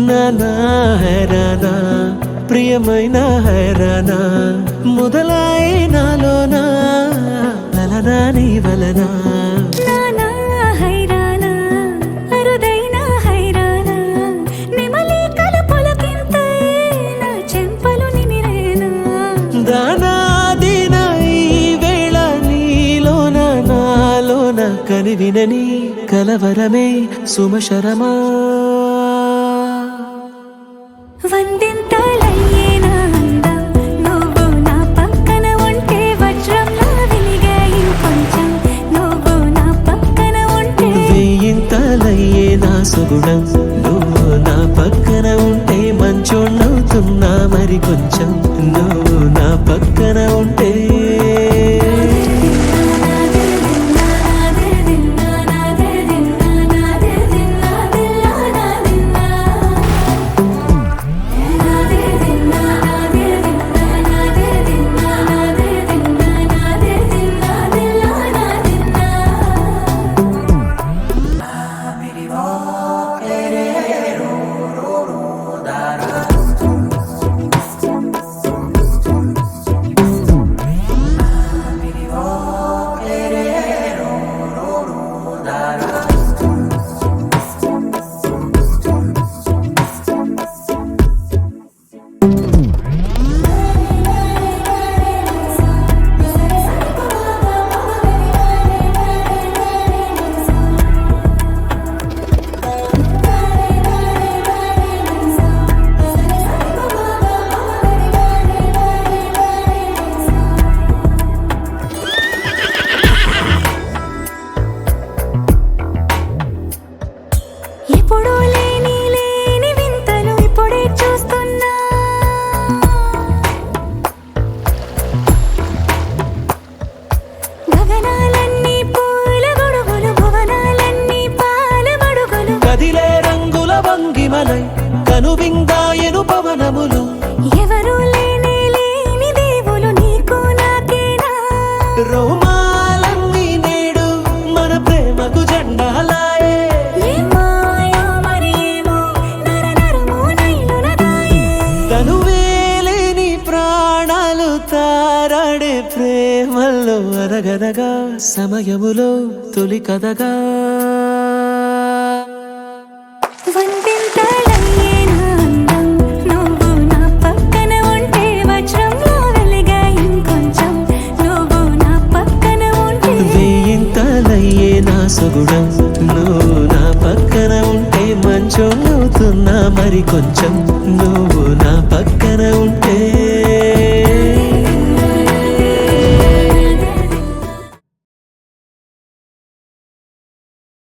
నానా హైరానా ప్రియమైన హైరానా మొదలాయి నాలోనా వలనా నీ వలనా నానా హైరానా అరుదైన హైరానా నిమలి కలుపులకింతై నా చెంపలు నిమిరేనా దానాదిన ఈ వేళ నీలోన నాలోన కనివినని కలవరమే సుమశరమా వందింతలయ్యేనా అందం నువ్వు నా పక్కన ఉంటే వజ్రంలా వెలిగే ఇంకొంచెం నువ్వు నా పక్కన ఉంటే వెయ్యింతలయ్యే నా సుగుణం నువ్వు నా పక్కన ఉంటే మంచోణ్ణవుతున్నా మరి కొంచెం నువ్వు నా పక్కన ఉంటే ఎప్పుడూ లేని లేని వింతలు ఇప్పుడే చూస్తున్నా గగనాలన్నీ పూల గొడుగులు భువనాలన్నీ పాల మడుగులు కదిలే రంగుల వంగిమలై కనువిందాయను పవనములు ఎవరూ లేని లేని దేవులు నీకు నాకేనా రోమాలన్నీ నేడు మన ప్రేమకు జెండాలాయే ఏ మాయో మరి ఏమో నరనరమో నైలున దాయే తనువేలేని ప్రాణాలు తారాడే ప్రేమల్లో అనగనగా సమయములో తొలి కథగా వందింతలయ్యేనా అందం నువ్వు నా పక్కన ఉంటే వజ్రంలా వెలిగే ఇంకొంచెం నువ్వు నా పక్కన ఉంటే వెయ్యింతలయ్యే నా సుగుణం నువ్వు నా పక్కన ఉంటే మంచోణ్ణవుతున్నా మరి కొంచెం నువ్వు